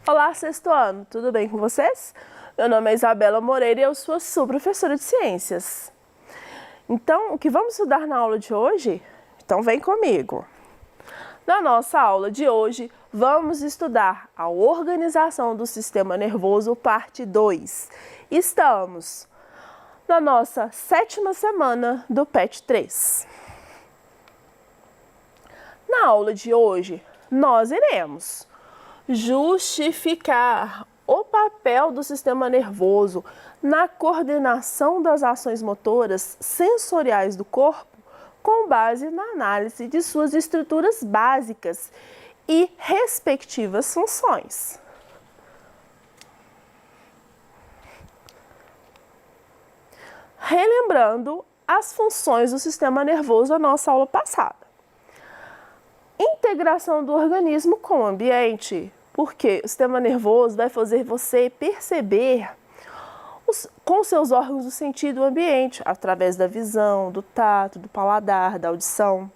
Olá, sexto ano, tudo bem com vocês? Meu nome é Isabela Moreira e eu sou a sua professora de ciências. Então, o que vamos estudar na aula de hoje? Então, vem comigo. Na nossa aula de hoje, vamos estudar a organização do sistema nervoso, parte 2. Estamos na nossa 7ª semana do PET 3. Na aula de hoje, nós iremos justificar o papel do sistema nervoso na coordenação das ações motoras sensoriais do corpo com base na análise de suas estruturas básicas e respectivas funções. Relembrando as funções do sistema nervoso da nossa aula passada. Integração do organismo com o ambiente, porque o sistema nervoso vai fazer você perceber com seus órgãos do sentido o ambiente, através da visão, do tato, do paladar, da audição.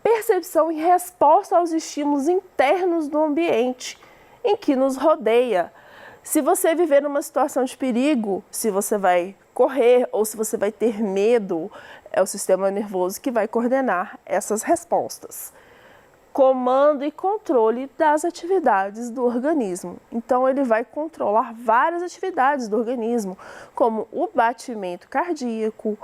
Percepção em resposta aos estímulos internos do ambiente em que nos rodeia. Se você viver numa situação de perigo, se você vai correr ou se você vai ter medo, é o sistema nervoso que vai coordenar essas respostas. Comando e controle das atividades do organismo. Então, ele vai controlar várias atividades do organismo, como o batimento cardíaco,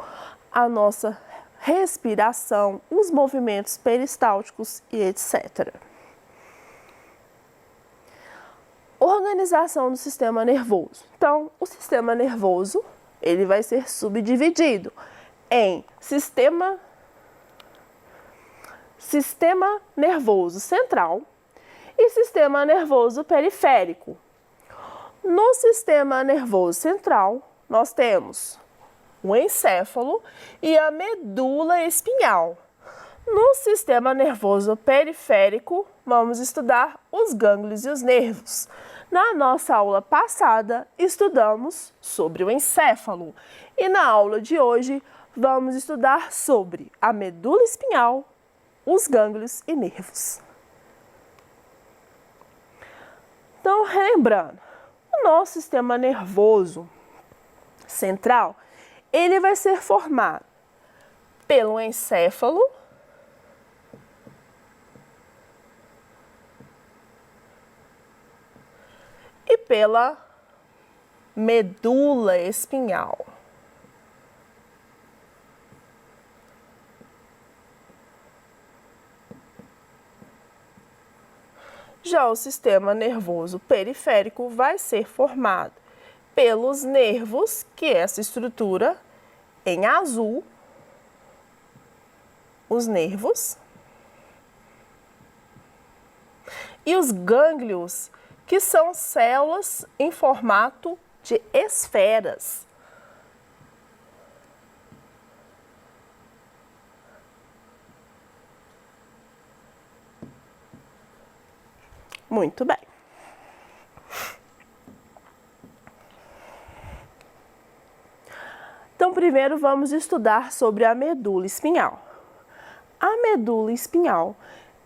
a nossa respiração, os movimentos peristálticos e etc. Organização do sistema nervoso. Então, o sistema nervoso, ele vai ser subdividido em sistema nervoso central e sistema nervoso periférico. No sistema nervoso central, nós temos o encéfalo e a medula espinhal. No sistema nervoso periférico, vamos estudar os gânglios e os nervos. Na nossa aula passada, estudamos sobre o encéfalo e na aula de hoje, vamos estudar sobre a medula espinhal, os gânglios e nervos. Então, relembrando, o nosso sistema nervoso central, ele vai ser formado pelo encéfalo, e pela medula espinhal. Já o sistema nervoso periférico vai ser formado pelos nervos, que é essa estrutura em azul, os nervos, e os gânglios, que são células em formato de esferas. Muito bem. Então, primeiro vamos estudar sobre a medula espinhal. A medula espinhal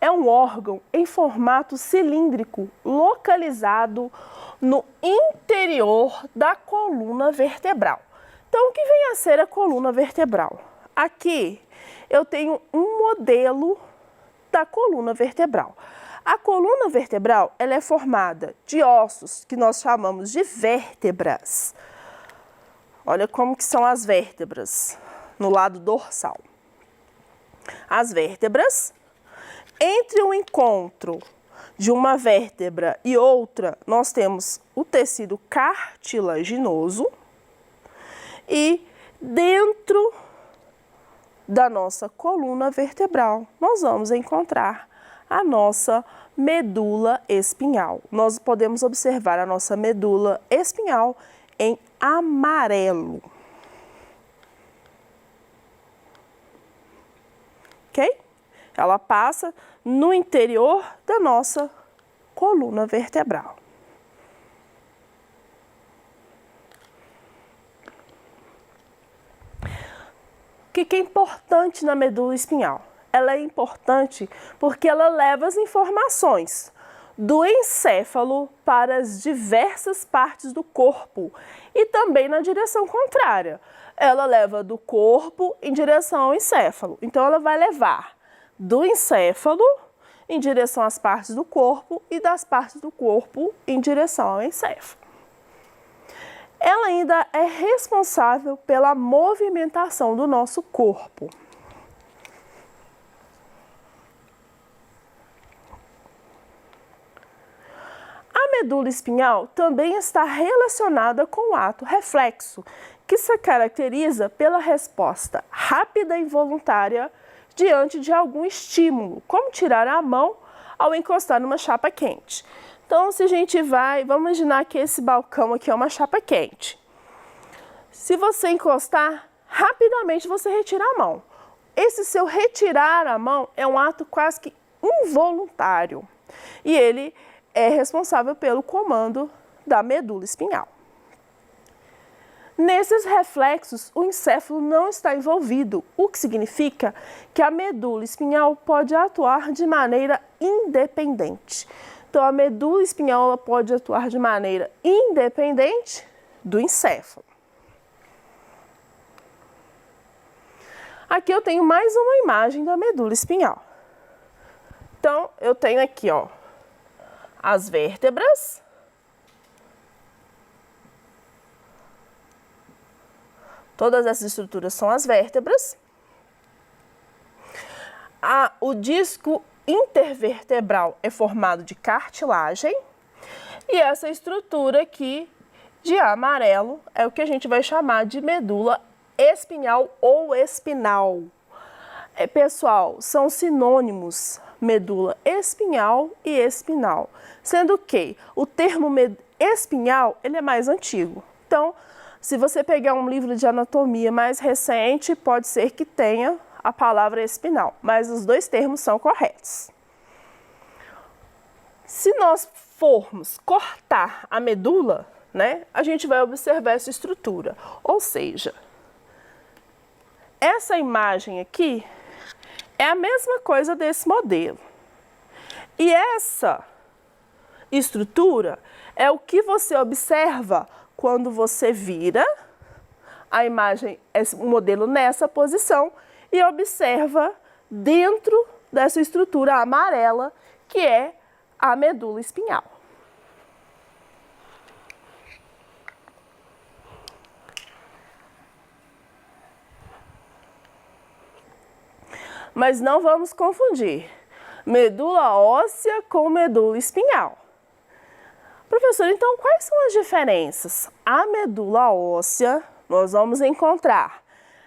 é um órgão em formato cilíndrico localizado no interior da coluna vertebral. Então, o que vem a ser a coluna vertebral? Aqui eu tenho um modelo da coluna vertebral. A coluna vertebral, ela é formada de ossos que nós chamamos de vértebras. Olha como que são as vértebras no lado dorsal. As vértebras, entre o encontro de uma vértebra e outra, nós temos o tecido cartilaginoso e dentro da nossa coluna vertebral, nós vamos encontrar a nossa medula espinhal. Nós podemos observar a nossa medula espinhal em amarelo. Ok? Ela passa no interior da nossa coluna vertebral. O que é importante na medula espinhal? Ela é importante porque ela leva as informações do encéfalo para as diversas partes do corpo e também na direção contrária. Ela leva do corpo em direção ao encéfalo. Então, ela vai levar do encéfalo em direção às partes do corpo e das partes do corpo em direção ao encéfalo. Ela ainda é responsável pela movimentação do nosso corpo. A medula espinhal também está relacionada com o ato reflexo, que se caracteriza pela resposta rápida e involuntária diante de algum estímulo, como tirar a mão ao encostar numa chapa quente. Então, se a gente vamos imaginar que esse balcão aqui é uma chapa quente. Se você encostar, rapidamente você retira a mão. Esse seu retirar a mão é um ato quase que involuntário e ele é responsável pelo comando da medula espinhal. Nesses reflexos, o encéfalo não está envolvido, o que significa que a medula espinhal pode atuar de maneira independente. Então, a medula espinhal ela pode atuar de maneira independente do encéfalo. Aqui eu tenho mais uma imagem da medula espinhal. Então, eu tenho aqui, ó, as vértebras. Todas essas estruturas são as vértebras. O disco intervertebral é formado de cartilagem. E essa estrutura aqui, de amarelo, é o que a gente vai chamar de medula espinhal ou espinal. Pessoal, são sinônimos medula espinhal e espinal, sendo que o termo espinhal ele é mais antigo. Então, se você pegar um livro de anatomia mais recente, pode ser que tenha a palavra espinal, mas os dois termos são corretos. Se nós formos cortar a medula, né, a gente vai observar essa estrutura, ou seja, essa imagem aqui é a mesma coisa desse modelo. E essa estrutura é o que você observa quando você vira a imagem, o modelo nessa posição e observa dentro dessa estrutura amarela que é a medula espinhal. Mas não vamos confundir medula óssea com medula espinhal. Professor, então quais são as diferenças? A medula óssea nós vamos encontrar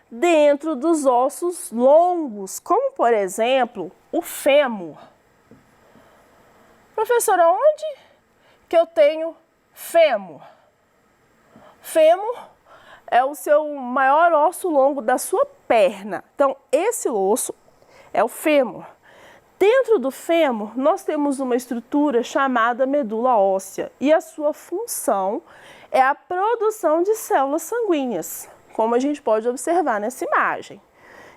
dentro dos ossos longos, como por exemplo o fêmur. Professor, onde que eu tenho fêmur? Fêmur é o seu maior osso longo da sua perna. Então, esse osso é o fêmur. Dentro do fêmur, nós temos uma estrutura chamada medula óssea e a sua função é a produção de células sanguíneas, como a gente pode observar nessa imagem.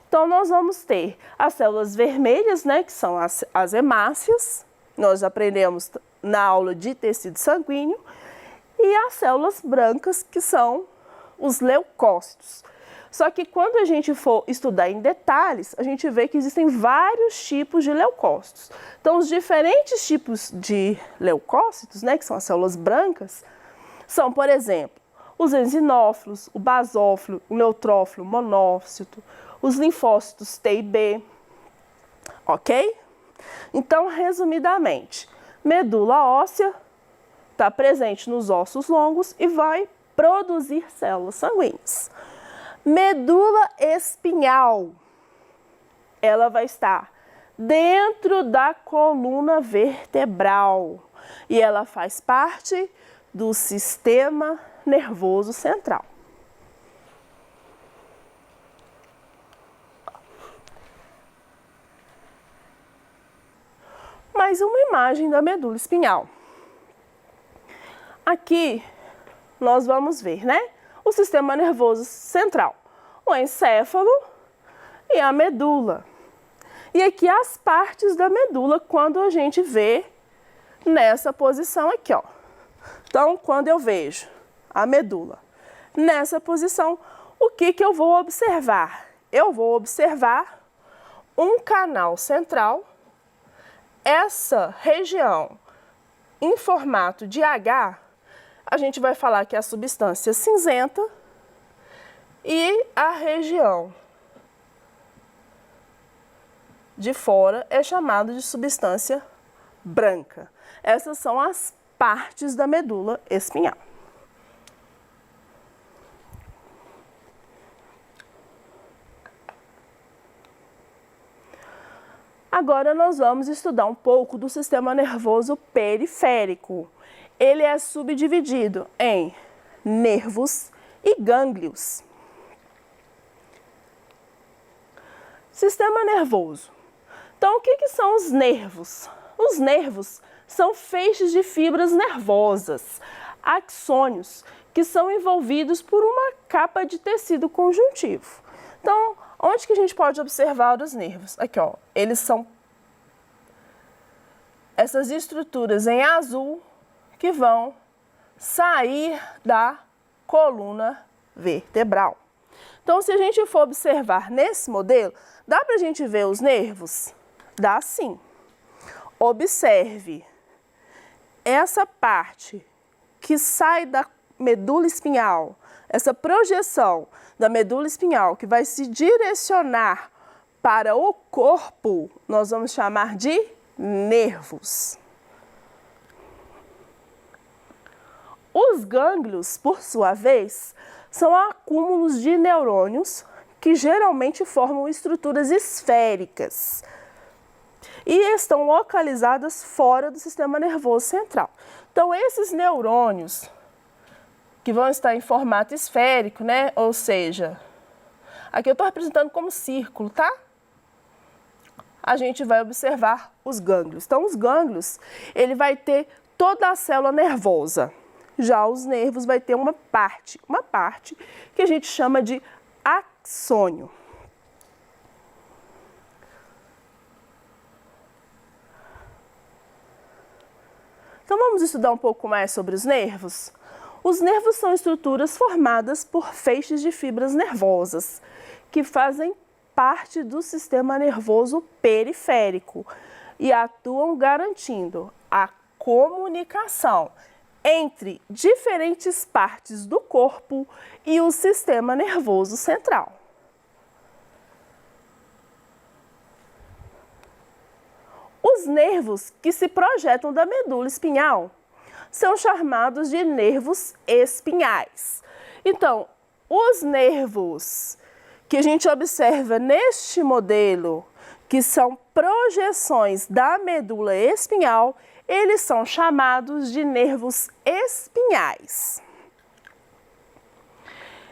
Então, nós vamos ter as células vermelhas, né, que são as hemácias, nós aprendemos na aula de tecido sanguíneo, e as células brancas, que são os leucócitos. Só que quando a gente for estudar em detalhes, a gente vê que existem vários tipos de leucócitos. Então, os diferentes tipos de leucócitos, né, que são as células brancas, são, por exemplo, os eosinófilos, o basófilo, o neutrófilo, o monócito, os linfócitos T e B, ok? Então, resumidamente, medula óssea está presente nos ossos longos e vai produzir células sanguíneas. Medula espinhal, ela vai estar dentro da coluna vertebral e ela faz parte do sistema nervoso central. Mais uma imagem da medula espinhal. Aqui nós vamos ver, né? O sistema nervoso central, o encéfalo e a medula. E aqui as partes da medula quando a gente vê nessa posição aqui, ó. Então, quando eu vejo a medula nessa posição, o que eu vou observar? Eu vou observar um canal central, essa região em formato de H, a gente vai falar que é a substância cinzenta, e a região de fora é chamada de substância branca. Essas são as partes da medula espinhal. Agora nós vamos estudar um pouco do sistema nervoso periférico. Ele é subdividido em nervos e gânglios. Sistema nervoso. Então, o que são os nervos? Os nervos são feixes de fibras nervosas, axônios, que são envolvidos por uma capa de tecido conjuntivo. Então, onde que a gente pode observar os nervos? Aqui, ó, eles são essas estruturas em azul que vão sair da coluna vertebral. Então, se a gente for observar nesse modelo, dá para a gente ver os nervos? Dá sim. Observe essa parte que sai da medula espinhal, essa projeção da medula espinhal que vai se direcionar para o corpo, nós vamos chamar de nervos. Os gânglios, por sua vez, são acúmulos de neurônios que geralmente formam estruturas esféricas e estão localizadas fora do sistema nervoso central. Então, esses neurônios que vão estar em formato esférico, né? Ou seja, aqui eu estou representando como círculo, tá? A gente vai observar os gânglios. Então, os gânglios, ele vai ter toda a célula nervosa. Já os nervos vai ter uma parte que a gente chama de axônio. Então, vamos estudar um pouco mais sobre os nervos? Os nervos são estruturas formadas por feixes de fibras nervosas, que fazem parte do sistema nervoso periférico e atuam garantindo a comunicação entre diferentes partes do corpo e o sistema nervoso central. Os nervos que se projetam da medula espinhal são chamados de nervos espinhais. Então, os nervos que a gente observa neste modelo, que são projeções da medula espinhal, eles são chamados de nervos espinhais.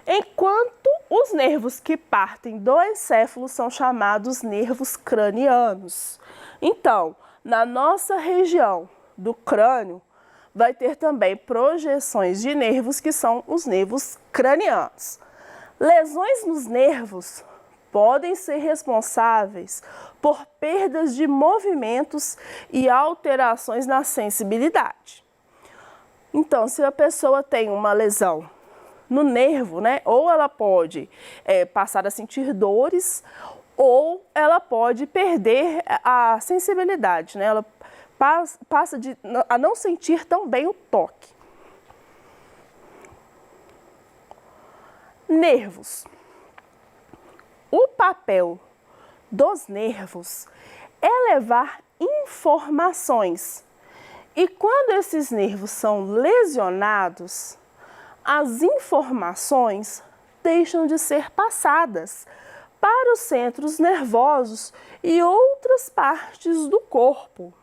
Enquanto os nervos que partem do encéfalo são chamados nervos cranianos. Então, na nossa região do crânio, vai ter também projeções de nervos que são os nervos cranianos. Lesões nos nervos podem ser responsáveis por perdas de movimentos e alterações na sensibilidade. Então, se a pessoa tem uma lesão no nervo, né, ou ela pode passar a sentir dores, ou ela pode perder a sensibilidade, né? Ela passa a não sentir tão bem o toque. Nervos. O papel dos nervos é levar informações. E quando esses nervos são lesionados, as informações deixam de ser passadas para os centros nervosos e outras partes do corpo.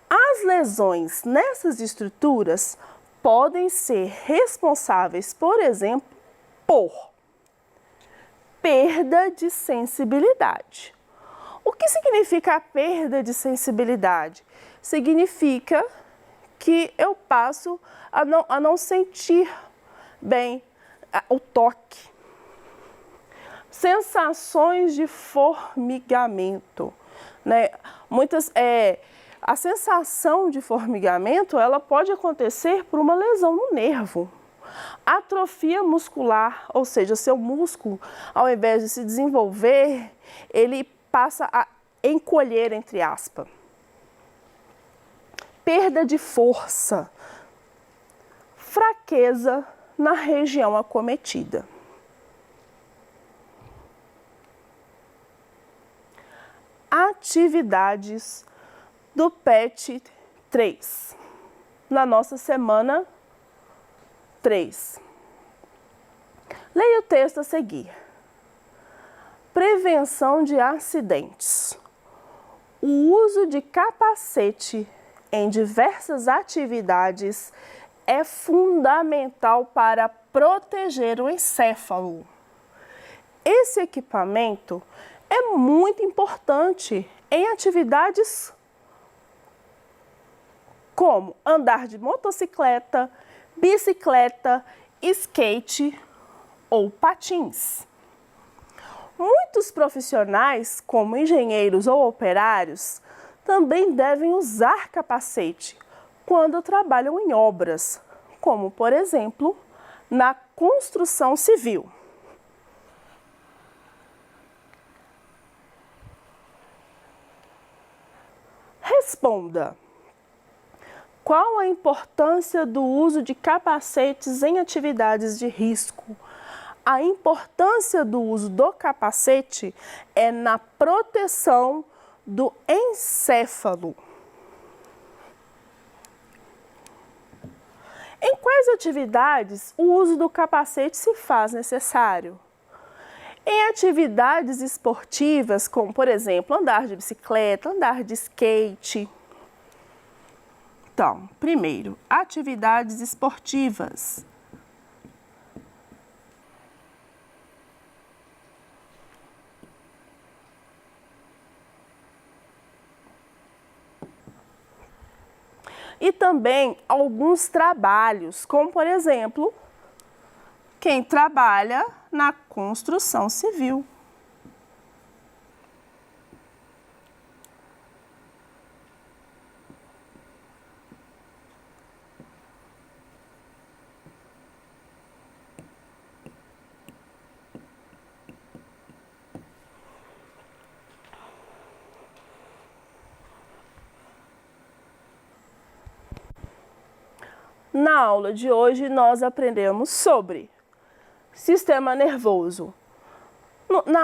As lesões nessas estruturas podem ser responsáveis, por exemplo, por perda de sensibilidade. O que significa a perda de sensibilidade? Significa que eu passo a não sentir bem o toque. Sensações de formigamento. né? A sensação de formigamento, ela pode acontecer por uma lesão no nervo. Atrofia muscular, ou seja, seu músculo, ao invés de se desenvolver, ele passa a encolher, entre aspas. Perda de força, fraqueza na região acometida. Atividades do PET 3, na nossa semana 3. Leia o texto a seguir. Prevenção de acidentes. O uso de capacete em diversas atividades é fundamental para proteger o encéfalo. Esse equipamento é muito importante em atividades como andar de motocicleta, bicicleta, skate ou patins. Muitos profissionais, como engenheiros ou operários, também devem usar capacete quando trabalham em obras, como, por exemplo, na construção civil. Responda. Qual a importância do uso de capacetes em atividades de risco? A importância do uso do capacete é na proteção do encéfalo. Em quais atividades o uso do capacete se faz necessário? Em atividades esportivas, como, por exemplo, andar de bicicleta, andar de skate. Então, primeiro, atividades esportivas. E também alguns trabalhos, como, por exemplo, quem trabalha na construção civil. Na aula de hoje, nós aprendemos sobre sistema nervoso.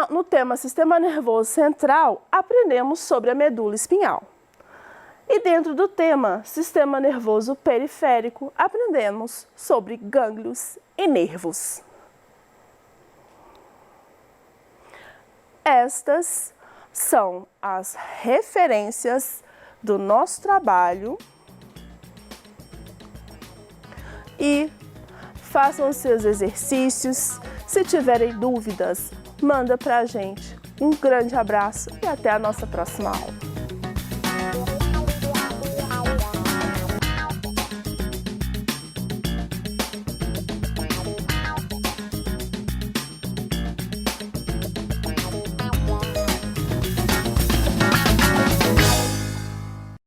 No tema sistema nervoso central, aprendemos sobre a medula espinhal. E dentro do tema sistema nervoso periférico, aprendemos sobre gânglios e nervos. Estas são as referências do nosso trabalho. E façam os seus exercícios. Se tiverem dúvidas, manda pra gente. Um grande abraço e até a nossa próxima aula.